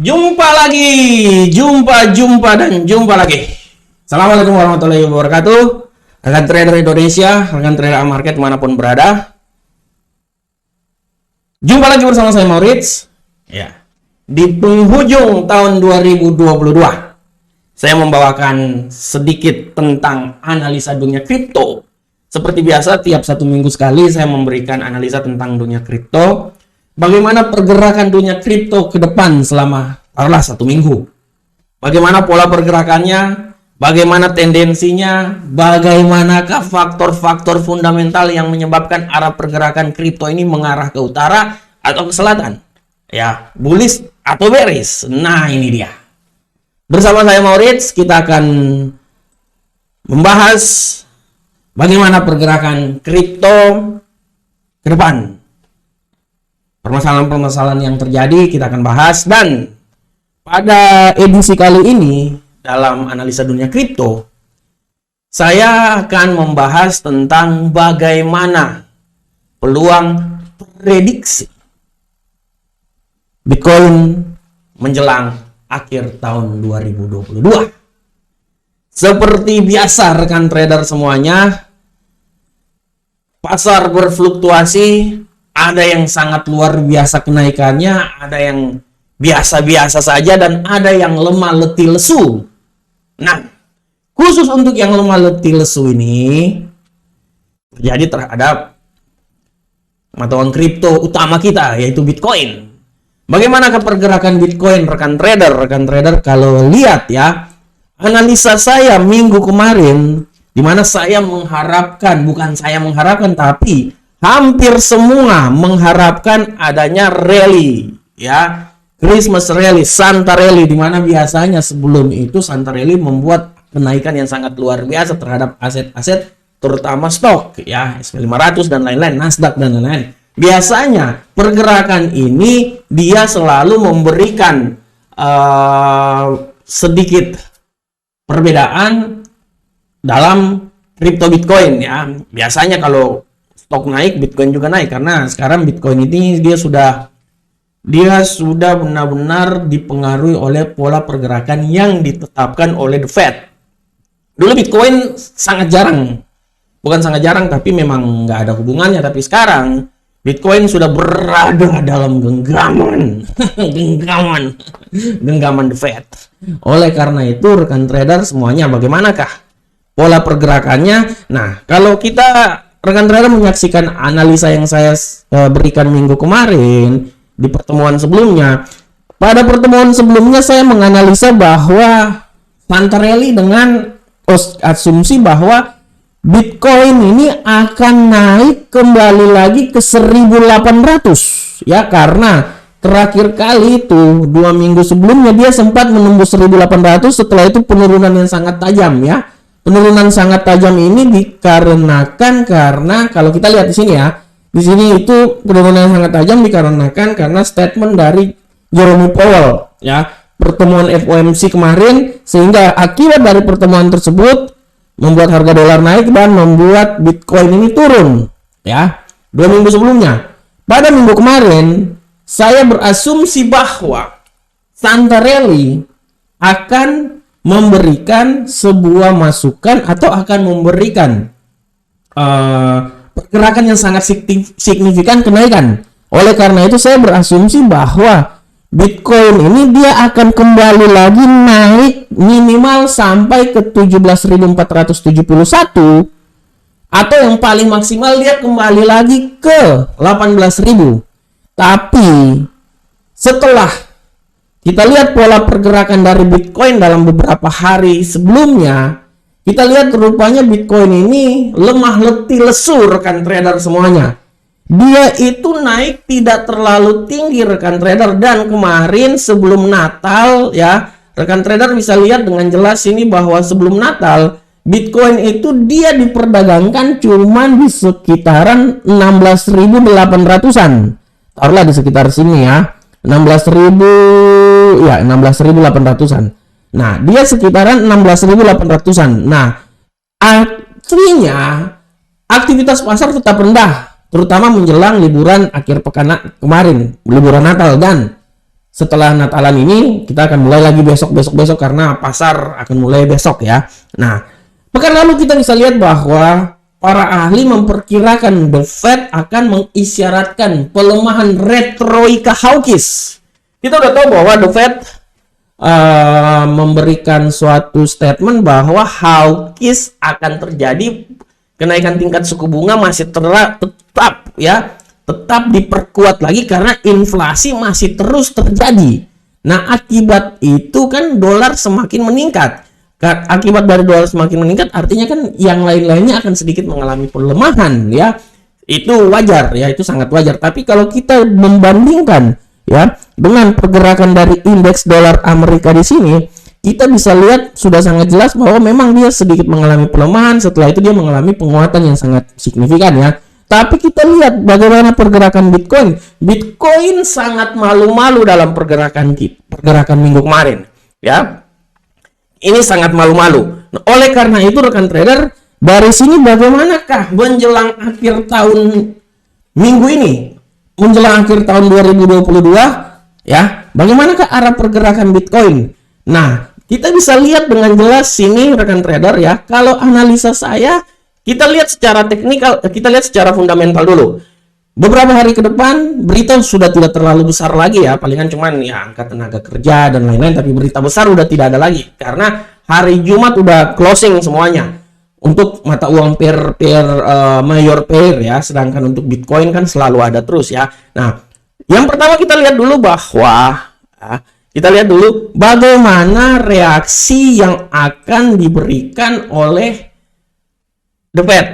Jumpa lagi, jumpa lagi. Assalamualaikum warahmatullahi wabarakatuh. Rekan trader Indonesia, rekan trader market manapun berada. Jumpa lagi bersama saya Maurits. Ya. Di penghujung tahun 2022, saya membawakan sedikit tentang analisa dunia kripto. Seperti biasa, tiap 1 minggu sekali saya memberikan analisa tentang dunia kripto. Bagaimana pergerakan dunia kripto ke depan selama taruhlah 1 minggu. Bagaimana pola pergerakannya, bagaimana tendensinya, bagaimanakah faktor-faktor fundamental yang menyebabkan arah pergerakan kripto ini mengarah ke utara atau ke selatan. Ya, bullish atau bearish. Nah, ini dia. Bersama saya Maurits, kita akan membahas bagaimana pergerakan kripto ke depan. Permasalahan-permasalahan yang terjadi kita akan bahas, dan pada edisi kali ini dalam analisa dunia kripto saya akan membahas tentang bagaimana peluang prediksi Bitcoin menjelang akhir tahun 2022. Seperti biasa rekan trader semuanya, pasar berfluktuasi. Ada yang sangat luar biasa kenaikannya, ada yang biasa-biasa saja, dan ada yang lemah letih lesu. Nah, khusus untuk yang lemah letih lesu ini terjadi terhadap mata uang kripto utama kita, yaitu Bitcoin. Bagaimana pergerakan Bitcoin, rekan trader? Rekan trader, kalau lihat ya, analisa saya minggu kemarin, di mana saya mengharapkan, bukan saya mengharapkan, tapi hampir semua mengharapkan adanya rally, ya, Christmas rally, Santa rally, di mana biasanya sebelum itu Santa rally membuat kenaikan yang sangat luar biasa terhadap aset-aset, terutama stok, ya, S&P 500 dan lain-lain, Nasdaq dan lain-lain. Biasanya pergerakan ini dia selalu memberikan sedikit perbedaan dalam kripto Bitcoin, ya. Biasanya kalau stok naik, Bitcoin juga naik, karena sekarang Bitcoin ini dia sudah benar-benar dipengaruhi oleh pola pergerakan yang ditetapkan oleh The Fed. Dulu Bitcoin sangat jarang, bukan sangat jarang, tapi memang nggak ada hubungannya. Tapi sekarang Bitcoin sudah berada dalam genggaman The Fed. Oleh karena itu rekan trader semuanya, bagaimanakah pola pergerakannya? Nah, kalau kita rekan trader menyaksikan analisa yang saya berikan minggu kemarin di pertemuan sebelumnya. Pada pertemuan sebelumnya saya menganalisa bahwa Santa rally dengan asumsi bahwa Bitcoin ini akan naik kembali lagi ke 1.800, ya, karena terakhir kali itu 2 minggu sebelumnya dia sempat menembus 1.800, setelah itu penurunan yang sangat tajam, ya. Penurunan sangat tajam ini dikarenakan karena kalau kita lihat di sini, ya, di sini itu penurunan yang sangat tajam dikarenakan karena statement dari Jerome Powell, ya, pertemuan FOMC kemarin, sehingga akibat dari pertemuan tersebut membuat harga dolar naik dan membuat Bitcoin ini turun, ya. 2 minggu sebelumnya, pada minggu kemarin saya berasumsi bahwa Santa rally akan memberikan sebuah masukan atau akan memberikan pergerakan yang sangat signifikan kenaikan. Oleh karena itu saya berasumsi bahwa Bitcoin ini dia akan kembali lagi naik minimal sampai ke 17.471, atau yang paling maksimal dia kembali lagi ke 18.000. Tapi setelah kita lihat pola pergerakan dari Bitcoin dalam beberapa hari sebelumnya, kita lihat rupanya Bitcoin ini lemah letih lesu rekan trader semuanya. Dia itu naik tidak terlalu tinggi rekan trader, dan kemarin sebelum Natal, ya, rekan trader bisa lihat dengan jelas ini bahwa sebelum Natal Bitcoin itu dia diperdagangkan cuman di sekitaran 16.800-an. Taruhlah di sekitar sini, ya. 16.800-an. Nah, dia sekitaran 16.800-an. Nah, artinya aktivitas pasar tetap rendah, terutama menjelang liburan akhir pekan kemarin, liburan Natal, dan setelah Natalan ini kita akan mulai lagi besok karena pasar akan mulai besok ya. Nah, pekan lalu kita bisa lihat bahwa para ahli memperkirakan The Fed akan mengisyaratkan pelemahan retroika hawkish. Kita udah tahu bahwa The Fed memberikan suatu statement bahwa hawkish akan terjadi, kenaikan tingkat suku bunga masih tetap diperkuat lagi karena inflasi masih terus terjadi. Nah, akibat itu kan dolar semakin meningkat. Akibat dari dolar semakin meningkat artinya kan yang lain-lainnya akan sedikit mengalami pelemahan ya. Itu wajar ya, itu sangat wajar. Tapi kalau kita membandingkan ya dengan pergerakan dari indeks dolar Amerika di sini, kita bisa lihat sudah sangat jelas bahwa memang dia sedikit mengalami pelemahan, setelah itu dia mengalami penguatan yang sangat signifikan ya. Tapi kita lihat bagaimana pergerakan Bitcoin. Bitcoin sangat malu-malu dalam pergerakan minggu kemarin ya. Ini sangat malu-malu. Nah, oleh karena itu rekan trader, dari sini bagaimanakah menjelang akhir tahun minggu ini, menjelang akhir tahun 2022 ya, bagaimanakah arah pergerakan Bitcoin? Nah, kita bisa lihat dengan jelas sini rekan trader ya. Kalau analisa saya, kita lihat secara teknikal, kita lihat secara fundamental dulu. Beberapa hari ke depan berita sudah tidak terlalu besar lagi ya, palingan cuman ya angka tenaga kerja dan lain-lain, tapi berita besar udah tidak ada lagi karena hari Jumat udah closing semuanya untuk mata uang major pair ya, sedangkan untuk Bitcoin kan selalu ada terus ya. Nah, yang pertama kita lihat dulu bahwa kita lihat dulu bagaimana reaksi yang akan diberikan oleh The Fed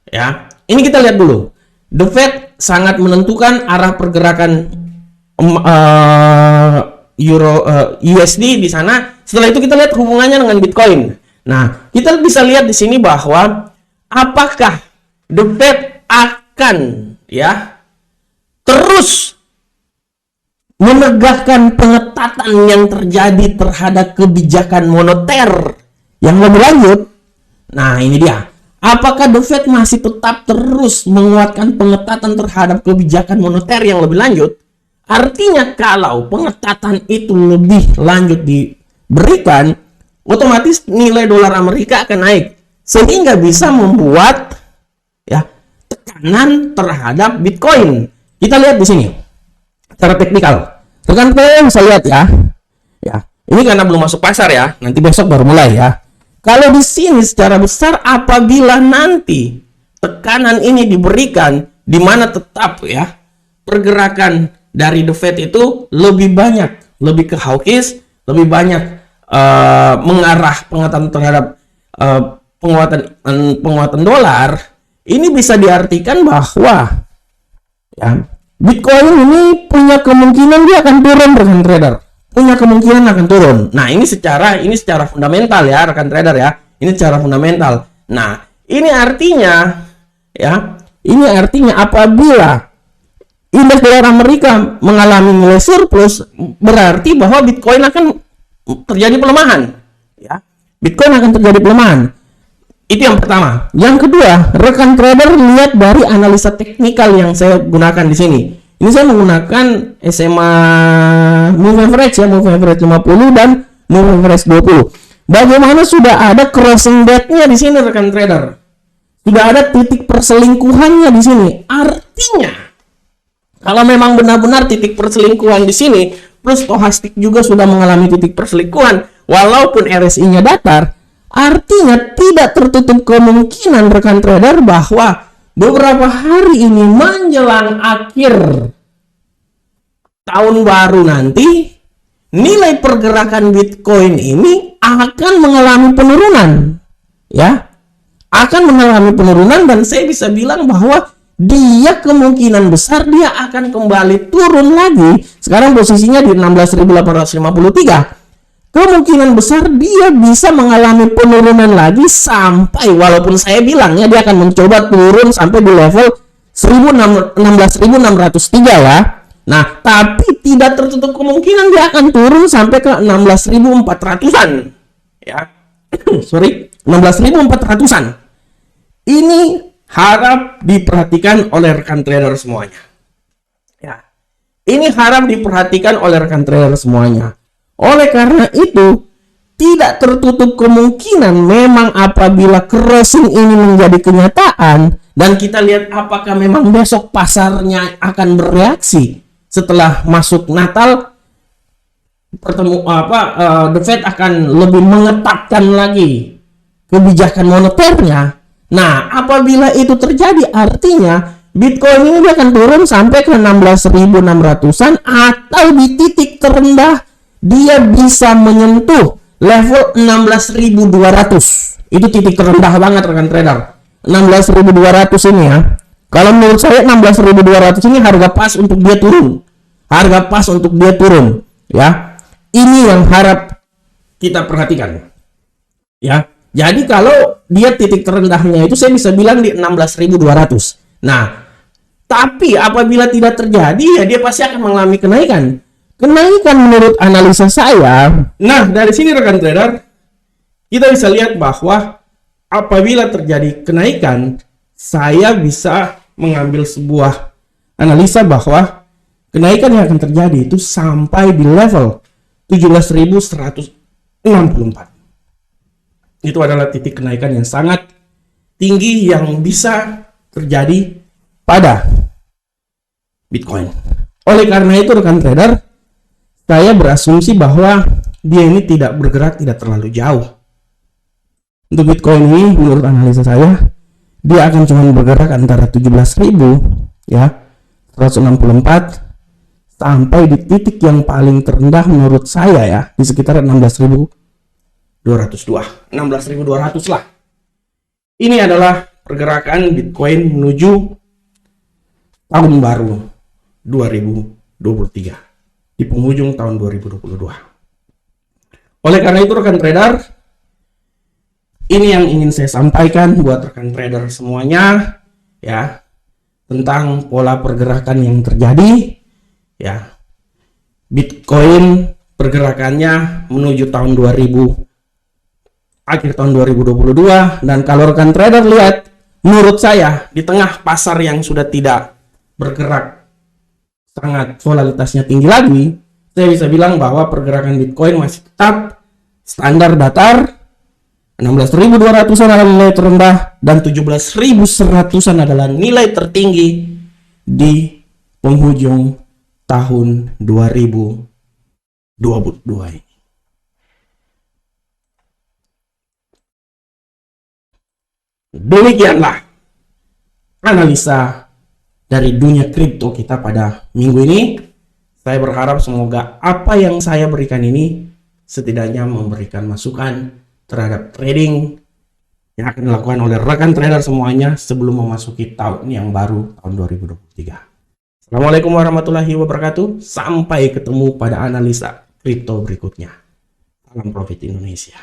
ya. Ini kita lihat dulu. The Fed sangat menentukan arah pergerakan USD di sana. Setelah itu kita lihat hubungannya dengan Bitcoin. Nah, kita bisa lihat di sini bahwa apakah The Fed akan ya terus menegakkan pengetatan yang terjadi terhadap kebijakan moneter yang lebih lanjut. Nah, ini dia. Apakah The Fed masih tetap terus menguatkan pengetatan terhadap kebijakan moneter yang lebih lanjut? Artinya kalau pengetatan itu lebih lanjut diberikan, otomatis nilai dolar Amerika akan naik. Sehingga bisa membuat ya tekanan terhadap Bitcoin. Kita lihat di sini. Secara teknikal. Rekan kalian bisa lihat ya. Ya, ini karena belum masuk pasar ya. Nanti besok baru mulai ya. Kalau di sini secara besar apabila nanti tekanan ini diberikan, di mana tetap ya pergerakan dari The Fed itu lebih banyak, lebih ke hawkish, lebih banyak mengarah penguatan terhadap penguatan dolar, ini bisa diartikan bahwa ya Bitcoin ini punya kemungkinan dia akan turun rekan trader. Punya kemungkinan akan turun. Nah, ini secara fundamental ya rekan trader ya. Ini secara fundamental. Nah, ini artinya ya, ini artinya apabila indeks dolar Amerika mengalami nilai surplus, berarti bahwa Bitcoin akan terjadi pelemahan ya. Bitcoin akan terjadi pelemahan. Itu yang pertama. Yang kedua, rekan trader lihat dari analisa teknikal yang saya gunakan di sini. Ini saya menggunakan SMA Move Average ya, Move Average 50 dan Move Average 20. Bagaimana sudah ada crossing dead-nya di sini rekan trader. Sudah ada titik perselingkuhannya di sini. Artinya kalau memang benar-benar titik perselingkuhan di sini plus stochastik juga sudah mengalami titik perselingkuhan walaupun RSI-nya datar, artinya tidak tertutup kemungkinan rekan trader bahwa beberapa hari ini menjelang akhir tahun baru nanti, nilai pergerakan Bitcoin ini akan mengalami penurunan. Ya, akan mengalami penurunan dan saya bisa bilang bahwa dia kemungkinan besar dia akan kembali turun lagi. Sekarang posisinya di 16.853. Kemungkinan besar dia bisa mengalami penurunan lagi sampai, walaupun saya bilangnya dia akan mencoba turun sampai di level 16.603 ya. Nah, tapi tidak tertutup kemungkinan dia akan turun sampai ke 16.400-an ya. Sorry, 16.400-an. Ini harap diperhatikan oleh rekan trader semuanya. Ya. Ini harap diperhatikan oleh rekan trader semuanya. Oleh karena itu, tidak tertutup kemungkinan memang apabila crossing ini menjadi kenyataan dan kita lihat apakah memang besok pasarnya akan bereaksi setelah masuk Natal, the Fed akan lebih mengetatkan lagi kebijakan moneternya. Nah, apabila itu terjadi, artinya Bitcoin ini akan turun sampai ke 16.600-an atau di titik terendah dia bisa menyentuh level 16.200. Itu titik terendah banget rekan trader. 16.200 ini ya. Kalau menurut saya 16.200 ini harga pas untuk dia turun. Harga pas untuk dia turun, ya. Ini yang harap kita perhatikan. Ya. Jadi kalau dia titik terendahnya itu saya bisa bilang di 16.200. Nah, tapi apabila tidak terjadi ya dia pasti akan mengalami kenaikan. Kenaikan menurut analisa saya. Nah, dari sini rekan trader kita bisa lihat bahwa apabila terjadi kenaikan, saya bisa mengambil sebuah analisa bahwa kenaikan yang akan terjadi itu sampai di level 17.164. Itu adalah titik kenaikan yang sangat tinggi yang bisa terjadi pada Bitcoin. Oleh karena itu rekan trader, saya berasumsi bahwa dia ini tidak bergerak tidak terlalu jauh. Untuk Bitcoin ini menurut analisa saya, dia akan cuma bergerak antara 17.000 ya, 164 sampai di titik yang paling terendah menurut saya ya, di sekitar 16.200 lah. Ini adalah pergerakan Bitcoin menuju tahun baru 2023 di penghujung tahun 2022. Oleh karena itu rekan trader, ini yang ingin saya sampaikan buat rekan trader semuanya ya, tentang pola pergerakan yang terjadi ya. Bitcoin pergerakannya menuju tahun 2000 akhir tahun 2022, dan kalau rekan trader lihat, menurut saya di tengah pasar yang sudah tidak bergerak sangat volatilitasnya tinggi lagi, saya bisa bilang bahwa pergerakan Bitcoin masih tetap standar datar. 16.200-an adalah nilai terendah dan 17.100-an adalah nilai tertinggi di penghujung tahun 2022 ini. Demikianlah analisa dari dunia kripto kita pada minggu ini. Saya berharap semoga apa yang saya berikan ini setidaknya memberikan masukan terhadap trading yang akan dilakukan oleh rekan trader semuanya sebelum memasuki tahun yang baru, tahun 2023. Assalamualaikum warahmatullahi wabarakatuh. Sampai ketemu pada analisa kripto berikutnya. Salam profit Indonesia.